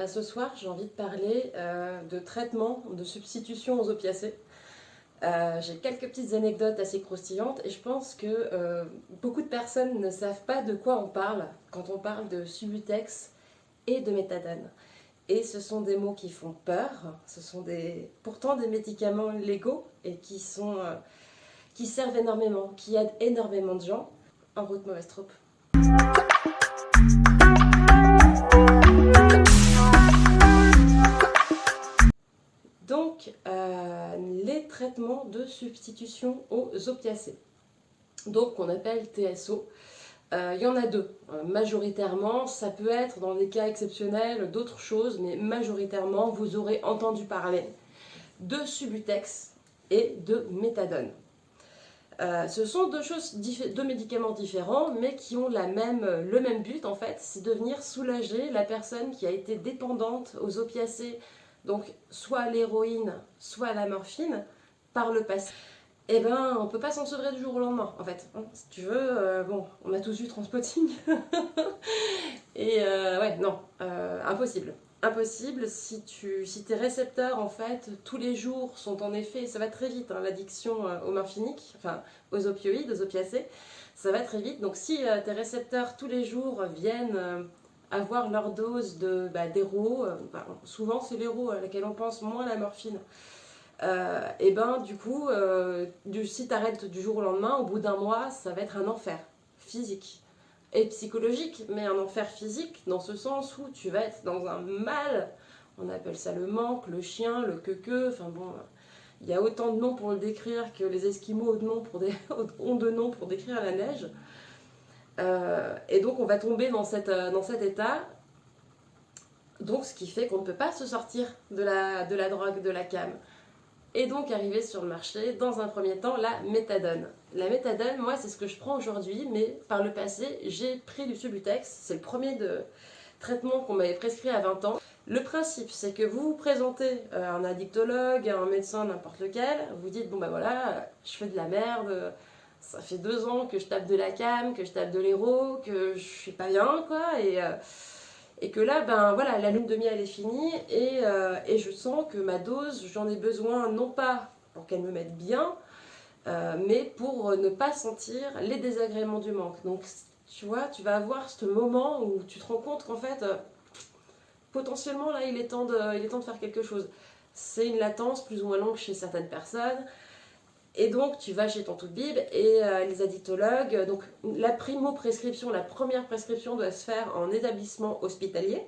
Ce soir j'ai envie de parler de traitement, de substitution aux opiacés. J'ai quelques petites anecdotes assez croustillantes et je pense que beaucoup de personnes ne savent pas de quoi on parle quand on parle de Subutex et de méthadone. Et ce sont des mots qui font peur, ce sont pourtant des médicaments légaux et qui servent énormément, qui aident énormément de gens. En route, mauvaise troupe. Les traitements de substitution aux opiacés, donc qu'on appelle TSO. Il y en a deux. Majoritairement, ça peut être dans des cas exceptionnels d'autres choses, mais majoritairement, vous aurez entendu parler de Subutex et de méthadone. Ce sont deux médicaments différents, mais qui ont le même but en fait, c'est de venir soulager la personne qui a été dépendante aux opiacés, donc soit à l'héroïne, soit à la morphine, par le passé. Eh ben, on peut pas s'en sevrer du jour au lendemain, en fait. Si tu veux, on a tous eu Transpotting. Et ouais, non, impossible. Impossible si tes récepteurs, en fait, tous les jours sont en effet, ça va très vite, hein, l'addiction aux morphiniques, enfin, aux opioïdes, aux opiacés, ça va très vite. Donc si tes récepteurs, tous les jours, viennent avoir leur dose d'héros, souvent c'est l'héros à laquelle on pense, moins la morphine, et ben du coup, si tu arrêtes du jour au lendemain, au bout d'un mois, ça va être un enfer physique et psychologique, mais un enfer physique dans ce sens où tu vas être dans un mal, on appelle ça le manque, le chien, le queue, enfin bon, il y a autant de noms pour le décrire que les Esquimaux ont de noms pour décrire la neige. Et donc on va tomber dans cet état, donc ce qui fait qu'on ne peut pas se sortir de la drogue, de la cam. Et donc arriver sur le marché, dans un premier temps, la méthadone. La méthadone, moi, c'est ce que je prends aujourd'hui, mais par le passé, j'ai pris du Subutex. C'est le premier traitement qu'on m'avait prescrit à 20 ans. Le principe, c'est que vous vous présentez à un addictologue, à un médecin, n'importe lequel, vous dites, bon ben voilà, je fais de la merde, ça fait 2 ans que je tape de la cam, que je tape de l'héro, que je suis pas bien, quoi, et que là, ben voilà, la lune de miel est finie et je sens que ma dose, j'en ai besoin non pas pour qu'elle me mette bien, mais pour ne pas sentir les désagréments du manque. Donc tu vois, tu vas avoir ce moment où tu te rends compte qu'en fait, potentiellement là, il est temps de faire quelque chose. C'est une latence plus ou moins longue chez certaines personnes. Et donc, tu vas chez ton tout-bib et les addictologues. Donc, la primo-prescription, la première prescription doit se faire en établissement hospitalier.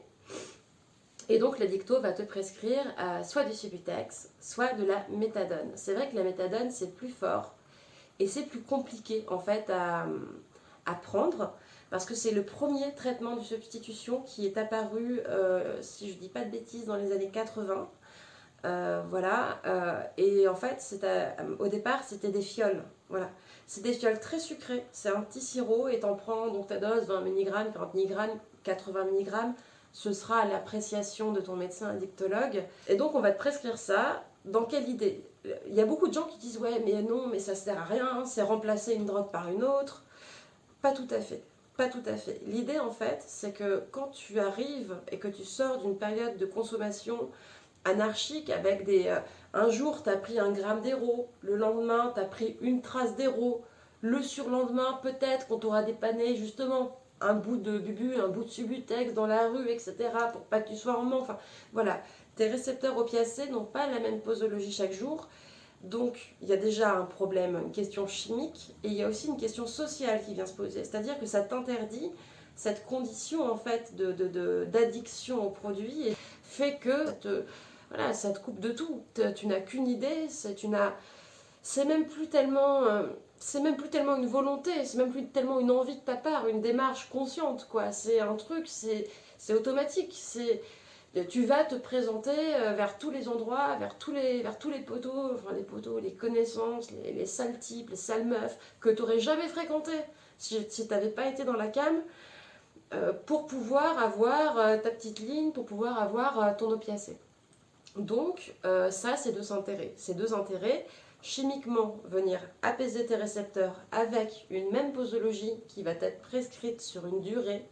Et donc, l'addicto va te prescrire soit du Subutex, soit de la méthadone. C'est vrai que la méthadone, c'est plus fort et c'est plus compliqué, en fait, à prendre parce que c'est le premier traitement de substitution qui est apparu, si je ne dis pas de bêtises, dans les années 80. Et en fait, au départ, c'était des fioles. Voilà. C'est des fioles très sucrées. C'est un petit sirop et t'en prends donc ta dose 20 mg, 40 mg, 80 mg. Ce sera à l'appréciation de ton médecin addictologue. Et donc, on va te prescrire ça. Dans quelle idée? Il y a beaucoup de gens qui disent ouais, mais non, mais ça sert à rien, c'est remplacer une drogue par une autre. Pas tout à fait. Pas tout à fait. L'idée, en fait, c'est que quand tu arrives et que tu sors d'une période de consommation anarchique avec un jour tu as pris 1 gramme d'héros, le lendemain tu as pris une trace d'héros, le surlendemain peut-être qu'on t'aura dépanné justement un bout de bubu, un bout de Subutex dans la rue, etc. pour pas que tu sois en manque. Enfin voilà, tes récepteurs opiacés n'ont pas la même posologie chaque jour. Donc il y a déjà un problème, une question chimique, et il y a aussi une question sociale qui vient se poser. C'est-à-dire que ça t'interdit cette condition en fait d'addiction au produit et fait que voilà, ça te coupe de tout. Tu n'as qu'une idée, c'est même plus tellement une volonté, c'est même plus tellement une envie de ta part, une démarche consciente, quoi. C'est un truc, c'est automatique. Tu vas te présenter vers tous les endroits, vers tous les poteaux, enfin les poteaux, les connaissances, les sales types, les sales meufs que tu n'aurais jamais fréquentés si tu n'avais pas été dans la cam, pour pouvoir avoir ta petite ligne, pour pouvoir avoir ton opiacé. Donc ça, c'est deux intérêts. Ces deux intérêts, chimiquement, venir apaiser tes récepteurs avec une même posologie qui va être prescrite sur une durée,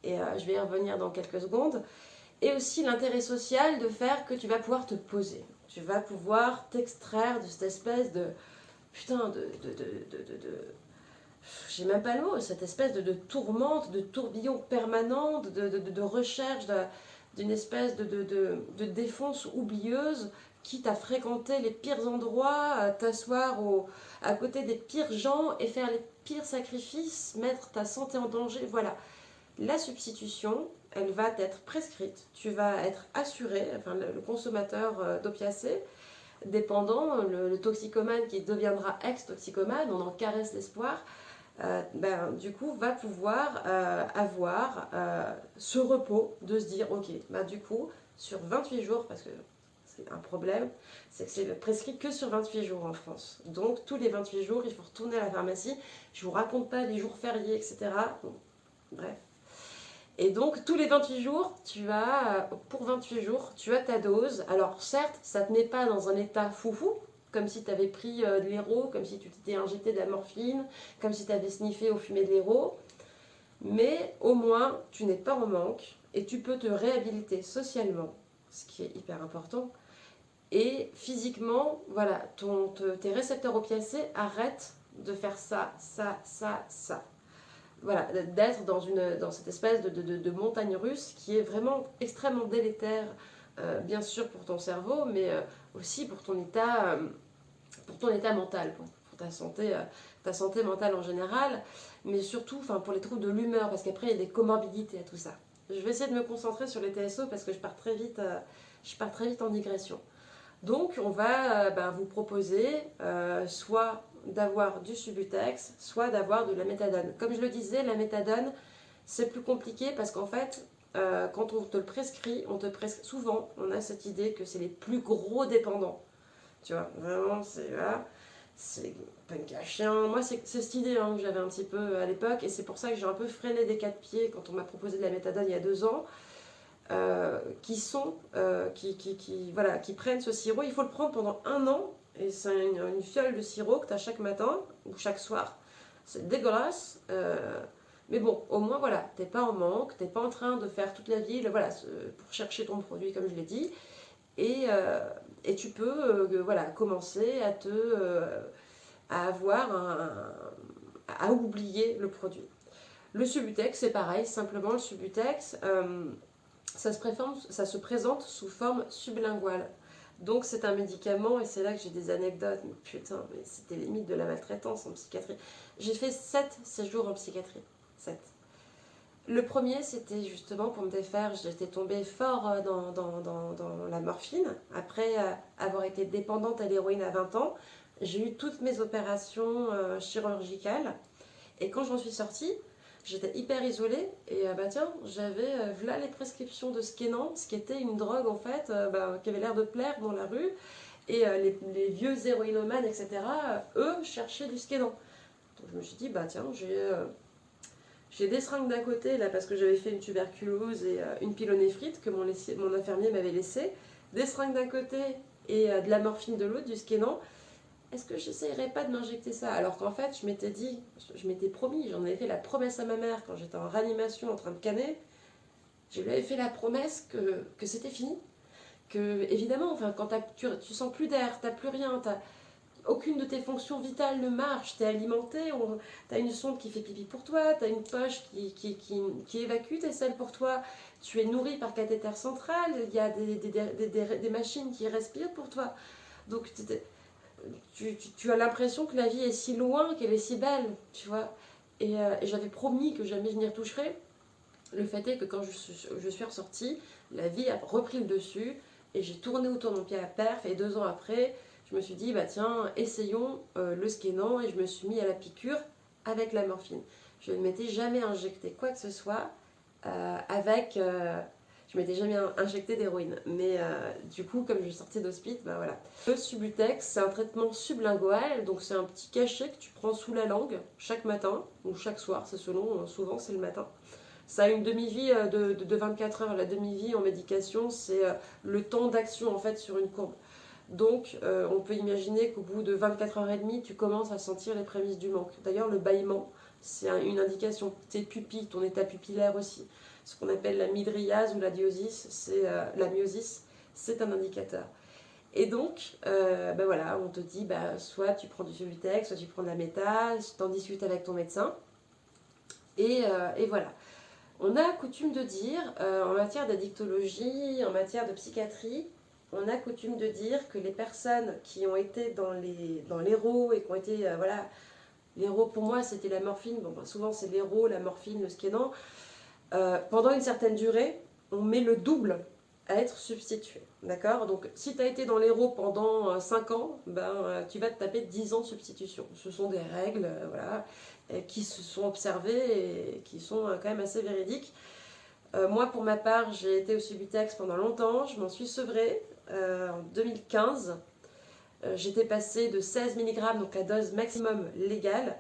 et je vais y revenir dans quelques secondes. Et aussi l'intérêt social de faire que tu vas pouvoir te poser. Tu vas pouvoir t'extraire de cette espèce de... Putain, j'ai même pas le mot, cette espèce de tourmente, de tourbillon permanent, de recherche d'une espèce de défonce oublieuse, quitte à fréquenter les pires endroits, à t'asseoir à côté des pires gens et faire les pires sacrifices, mettre ta santé en danger. Voilà. La substitution, elle va être prescrite. Tu vas être assuré, enfin le consommateur d'opiacés, dépendant, le toxicomane qui deviendra ex-toxicomane, on en caresse l'espoir, du coup va pouvoir avoir ce repos de se dire ok, du coup sur 28 jours, parce que c'est un problème, c'est que c'est prescrit que sur 28 jours en France. Donc tous les 28 jours, il faut retourner à la pharmacie. Je ne vous raconte pas les jours fériés, etc. Bon, bref. Et donc, tous les 28 jours, pour 28 jours, tu as ta dose. Alors, certes, ça ne te met pas dans un état foufou, comme si tu avais pris de l'héro, comme si tu t'étais injecté de la morphine, comme si tu avais sniffé ou fumé de l'héro. Mais au moins, tu n'es pas en manque et tu peux te réhabiliter socialement, ce qui est hyper important. Et physiquement, voilà, tes récepteurs opiacés arrêtent de faire ça. Voilà, d'être dans cette espèce de montagne russe qui est vraiment extrêmement délétère, bien sûr pour ton cerveau, mais aussi pour ton état mental, pour ta santé mentale en général, mais surtout pour les troubles de l'humeur, parce qu'après il y a des comorbidités à tout ça. Je vais essayer de me concentrer sur les TSO parce que je pars très vite en digression. Donc on va vous proposer soit d'avoir du Subutex, soit d'avoir de la méthadone. Comme je le disais, la méthadone, c'est plus compliqué parce qu'en fait, quand on te le prescrit, souvent, on a cette idée que c'est les plus gros dépendants. Tu vois, vraiment, c'est punk à chien. Moi, c'est cette idée que j'avais un petit peu à l'époque, et c'est pour ça que j'ai un peu freiné des quatre pieds quand on m'a proposé de la méthadone il y a 2 ans. Qui prennent ce sirop. Il faut le prendre pendant 1 an, et c'est une fiole de sirop que tu as chaque matin ou chaque soir. C'est dégueulasse, mais bon, au moins voilà, t'es pas en manque, t'es pas en train de faire toute la ville pour chercher ton produit, comme je l'ai dit, et tu peux commencer à oublier le produit. Le Subutex, c'est pareil, simplement le Subutex. Ça se présente sous forme sublinguale. Donc c'est un médicament, et c'est là que j'ai des anecdotes, mais putain, mais c'était limite de la maltraitance en psychiatrie. J'ai fait 7 séjours en psychiatrie. 7. Le premier, c'était justement pour me défaire. J'étais tombée fort dans la morphine. Après avoir été dépendante à l'héroïne à 20 ans, j'ai eu toutes mes opérations chirurgicales. Et quand j'en suis sortie, j'étais hyper isolée et j'avais là les prescriptions de Skenan, ce qui était une drogue en fait qui avait l'air de plaire dans la rue. Et les vieux héroïnomanes, etc., eux cherchaient du Skenan. Donc je me suis dit, j'ai des seringues d'un côté là parce que j'avais fait une tuberculose et une pylonéphrite que mon infirmier m'avait laissé. Des seringues d'un côté et de la morphine de l'autre, du Skenan. Est-ce que j'essayerais pas de m'injecter ça? Alors qu'en fait, je m'étais promis, j'en avais fait la promesse à ma mère quand j'étais en réanimation en train de canner. Je lui avais fait la promesse que c'était fini. Que, évidemment, quand tu sens plus d'air, t'as plus rien, aucune de tes fonctions vitales ne marche, t'es alimenté, t'as une sonde qui fait pipi pour toi, t'as une poche qui évacue tes selles pour toi, tu es nourri par cathéter central, il y a des machines qui respirent pour toi. Donc, tu as l'impression que la vie est si loin, qu'elle est si belle, tu vois. Et j'avais promis que jamais je n'y retoucherais. Le fait est que quand je suis ressortie, la vie a repris le dessus et j'ai tourné autour de mon pied à perf. Et 2 ans après, je me suis dit, tiens, essayons le Skenan, et je me suis mis à la piqûre avec la morphine. Je ne m'étais jamais injecté quoi que ce soit je m'étais jamais injecté d'héroïne. Mais du coup, comme je sortais d'hospice, voilà. Le Subutex, c'est un traitement sublingual, donc c'est un petit cachet que tu prends sous la langue chaque matin ou chaque soir, c'est selon, souvent c'est le matin. Ça a une demi-vie de 24 heures. La demi-vie en médication, c'est le temps d'action en fait sur une courbe. Donc on peut imaginer qu'au bout de 24 heures et demie, tu commences à sentir les prémices du manque. D'ailleurs, le bâillement, c'est une indication. Tes pupilles, ton état pupillaire aussi. ce qu'on appelle la mydriase ou la la myosis, c'est un indicateur. Et donc, ben voilà, on te dit, soit tu prends du Subutex, soit tu prends de la méta, tu en discutes avec ton médecin. Et voilà. On a coutume de dire, en matière d'addictologie, en matière de psychiatrie, on a coutume de dire que les personnes qui ont été dans l'héro et qui ont été, voilà, l'héro pour moi c'était la morphine, bon, souvent c'est l'héro, la morphine, le skénan, pendant une certaine durée, on met le double à être substitué. D'accord? Donc si tu as été dans l'héro pendant 5 ans, tu vas te taper 10 ans de substitution. Ce sont des règles voilà, qui se sont observées et qui sont quand même assez véridiques. Moi pour ma part, j'ai été au Subutex pendant longtemps, je m'en suis sevrée en 2015. J'étais passée de 16 mg, donc la dose maximum légale,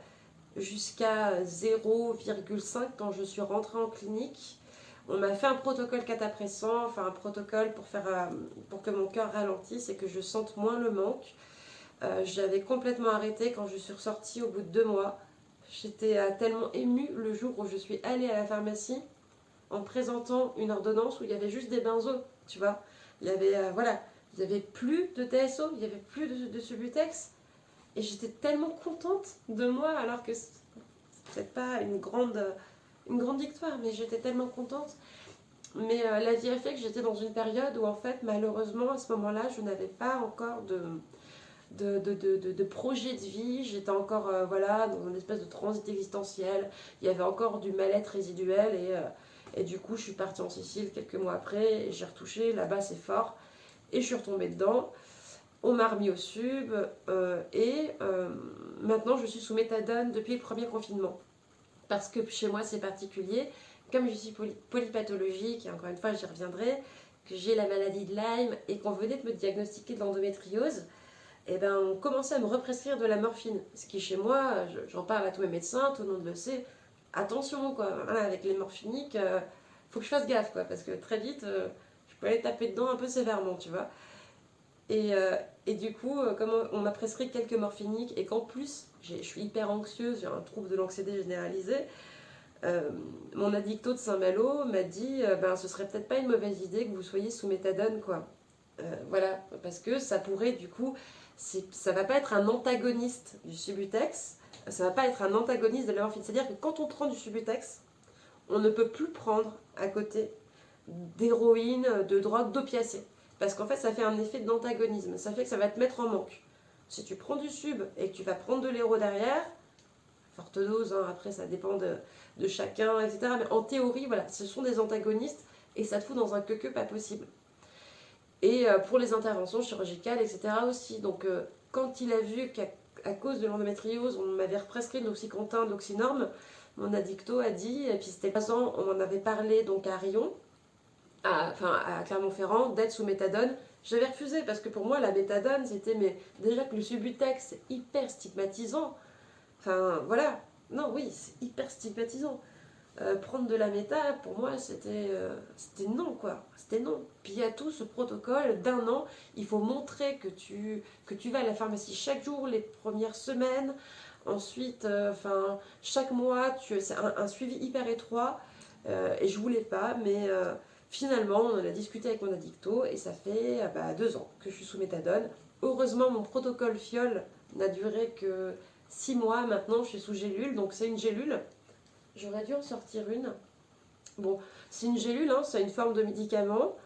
jusqu'à 0,5 quand je suis rentrée en clinique. On m'a fait un protocole catapréssant, enfin un protocole pour que mon cœur ralentisse et que je sente moins le manque. J'avais complètement arrêté quand je suis ressortie au bout de 2 mois. J'étais tellement émue le jour où je suis allée à la pharmacie en présentant une ordonnance où il y avait juste des benzos, tu vois. Il y avait, voilà, il n'y avait plus de TSO, il n'y avait plus de Subutex. Et j'étais tellement contente de moi, alors que c'est peut-être pas une grande victoire, mais j'étais tellement contente. Mais la vie a fait que j'étais dans une période où, en fait, malheureusement, à ce moment-là, je n'avais pas encore de projet de vie. J'étais encore voilà, dans une espèce de transit existentiel. Il y avait encore du mal-être résiduel. Et du coup, je suis partie en Sicile quelques mois après. Et j'ai retouché. Là-bas, c'est fort. Et je suis retombée dedans. On m'a remis au sub. Maintenant, je suis sous méthadone depuis le premier confinement. Parce que chez moi, c'est particulier. Comme je suis polypathologique, et encore une fois, j'y reviendrai, que j'ai la maladie de Lyme et qu'on venait de me diagnostiquer de l'endométriose, et ben on commençait à me represcrire de la morphine. Ce qui, chez moi, j'en parle à tous mes médecins, tout le monde le sait. Attention, quoi. Voilà, avec les morphiniques, faut que je fasse gaffe, quoi. Parce que très vite, je peux aller taper dedans un peu sévèrement, tu vois. Et du coup, comme on m'a prescrit quelques morphiniques et qu'en plus, je suis hyper anxieuse, j'ai un trouble de l'anxiété généralisée, mon addicto de Saint-Malo m'a dit ce serait peut-être pas une mauvaise idée que vous soyez sous méthadone, quoi. Voilà, parce que ça pourrait, du coup, ça va pas être un antagoniste du Subutex, ça va pas être un antagoniste de la morphine. C'est-à-dire que quand on prend du Subutex, on ne peut plus prendre à côté d'héroïne, de drogue, d'opiacés. Parce qu'en fait, ça fait un effet d'antagonisme. Ça fait que ça va te mettre en manque. Si tu prends du sub et que tu vas prendre de l'héro derrière, forte dose, hein, après ça dépend de chacun, etc. Mais en théorie, voilà, ce sont des antagonistes et ça te fout dans un queue pas possible. Et pour les interventions chirurgicales, etc. aussi. Donc quand il a vu qu'à cause de l'endométriose, on m'avait prescrit de l'oxycontin, de l'oxynorme, mon addicto a dit, et puis c'était 3 ans, on en avait parlé donc à Rion, à Clermont-Ferrand, d'être sous méthadone. J'avais refusé parce que pour moi la méthadone c'était, mais déjà que le Subutex c'est hyper stigmatisant. Enfin voilà, non oui c'est hyper stigmatisant. Prendre de la méta pour moi c'était non, quoi, c'était non. Puis il y a tout ce protocole d'1 an, il faut montrer que tu vas à la pharmacie chaque jour les premières semaines, ensuite chaque mois c'est un suivi hyper étroit et je voulais pas, mais finalement, on en a discuté avec mon addicto et ça fait 2 ans que je suis sous méthadone. Heureusement, mon protocole fiole n'a duré que 6 mois. Maintenant, je suis sous gélule, donc c'est une gélule. J'aurais dû en sortir une. Bon, c'est une gélule, hein, c'est une forme de médicament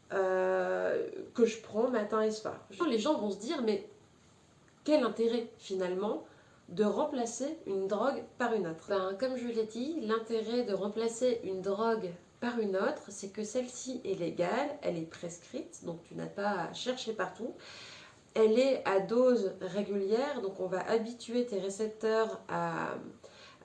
que je prends matin et soir. Les gens vont se dire, mais quel intérêt finalement de remplacer une drogue par une autre? Comme je l'ai dit, l'intérêt de remplacer une drogue par une autre, c'est que celle-ci est légale, elle est prescrite, donc tu n'as pas à chercher partout. Elle est à dose régulière, donc on va habituer tes récepteurs à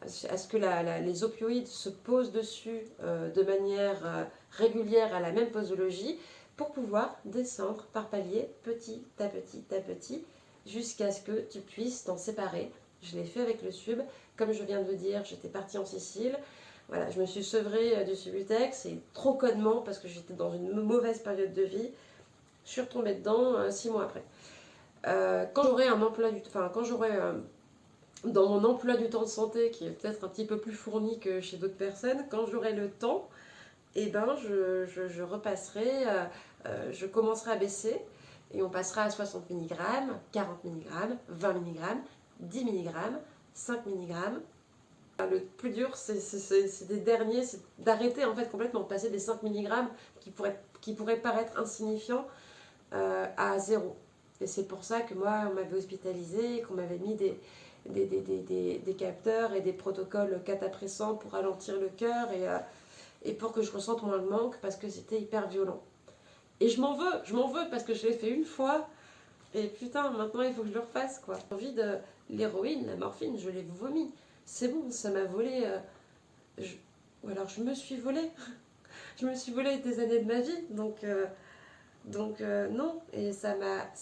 ce que les opioïdes se posent dessus de manière régulière à la même posologie pour pouvoir descendre par palier petit à petit jusqu'à ce que tu puisses t'en séparer. Je l'ai fait avec le sub. Comme je viens de le dire, j'étais partie en Sicile. Voilà, je me suis sevrée du Subutex et trop connement parce que j'étais dans une mauvaise période de vie. Je suis retombée dedans 6 mois après. Quand j'aurai un emploi quand j'aurai dans mon emploi du temps de santé qui est peut-être un petit peu plus fourni que chez d'autres personnes, quand j'aurai le temps, et ben je repasserai, je commencerai à baisser et on passera à 60 mg, 40 mg, 20 mg, 10 mg, 5 mg. Le plus dur, c'est des derniers, c'est d'arrêter en fait complètement, de passer des 5 mg qui pourraient paraître insignifiants à zéro. Et c'est pour ça que moi, on m'avait hospitalisé, qu'on m'avait mis des capteurs et des protocoles catapressants pour ralentir le cœur et pour que je ressente moins le manque parce que c'était hyper violent. Et je m'en veux parce que je l'ai fait une fois et putain, maintenant il faut que je le refasse quoi. J'ai envie de l'héroïne, la morphine, je l'ai vomi. C'est bon, ça m'a volé. Ou alors je me suis volé. Je me suis volé des années de ma vie, donc non. Et ça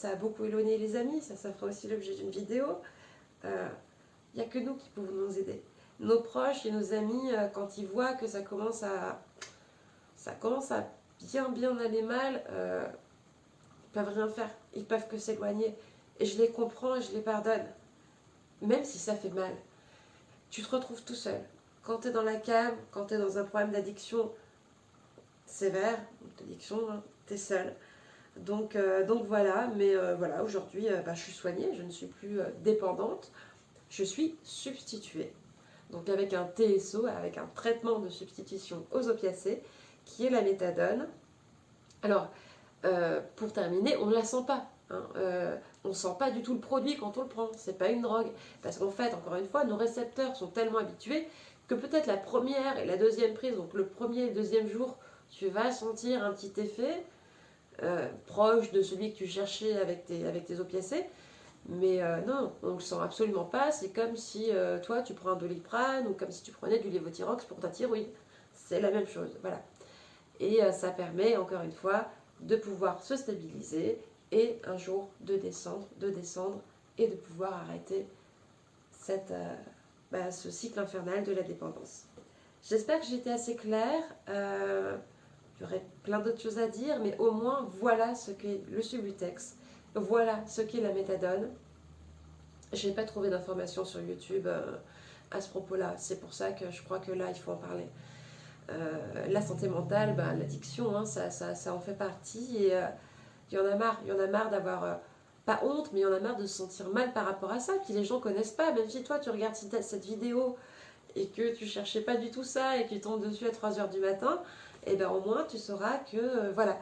a beaucoup éloigné les amis, ça fera aussi l'objet d'une vidéo. Il n'y a que nous qui pouvons nous aider. Nos proches et nos amis, quand ils voient que ça commence à bien aller mal, ils peuvent rien faire. Ils peuvent que s'éloigner. Et je les comprends et je les pardonne. Même si ça fait mal. Tu te retrouves tout seul. Quand tu es dans la came, quand tu es dans un problème d'addiction sévère, d'addiction, hein, tu es seul. Donc voilà, mais voilà, aujourd'hui, je suis soignée, je ne suis plus dépendante, je suis substituée. Donc avec un TSO, avec un traitement de substitution aux opiacés, qui est la méthadone. Alors, pour terminer, on ne la sent pas. Hein, on ne sent pas du tout le produit quand on le prend, c'est pas une drogue. Parce qu'en fait, encore une fois, nos récepteurs sont tellement habitués que peut-être la première et la deuxième prise, donc le premier et le deuxième jour, tu vas sentir un petit effet proche de celui que tu cherchais avec tes opiacés. Mais non, on ne le sent absolument pas. C'est comme si toi, tu prends un Doliprane ou comme si tu prenais du Levothyrox pour ta thyroïde. C'est la même chose, voilà. Et ça permet, encore une fois, de pouvoir se stabiliser et un jour de descendre et de pouvoir arrêter ce cycle infernal de la dépendance. J'espère que j'ai été assez claire. Il y aurait plein d'autres choses à dire, mais au moins voilà ce qu'est le Subutex, voilà ce qu'est la méthadone. Je n'ai pas trouvé d'informations sur YouTube à ce propos-là. C'est pour ça que je crois que là, il faut en parler. La santé mentale, l'addiction, hein, ça en fait partie. Et il y en a marre d'avoir, pas honte, mais il y en a marre de se sentir mal par rapport à ça. Puis les gens ne connaissent pas. Même si toi, tu regardes cette vidéo et que tu ne cherchais pas du tout ça et que tu tombes dessus à 3h du matin, et bien au moins tu sauras que, voilà.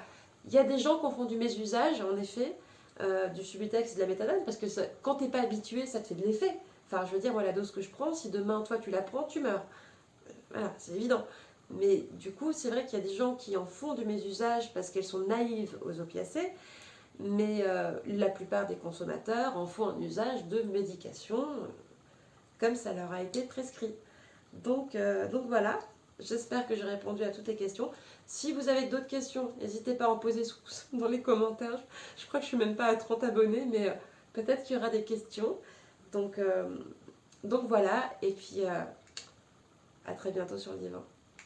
Il y a des gens qui en font du mésusage, en effet, du Subutex et de la méthadone, parce que quand tu n'es pas habitué, ça te fait de l'effet. Enfin, je veux dire, moi, la dose que je prends, si demain, toi, tu la prends, tu meurs. Voilà, c'est évident. Mais du coup, c'est vrai qu'il y a des gens qui en font du mésusage parce qu'elles sont naïves aux opiacés, mais la plupart des consommateurs en font un usage de médication comme ça leur a été prescrit. Donc voilà, j'espère que j'ai répondu à toutes les questions. Si vous avez d'autres questions, n'hésitez pas à en poser dans les commentaires. Je crois que je ne suis même pas à 30 abonnés, mais peut-être qu'il y aura des questions. Donc voilà, et puis à très bientôt sur le divan.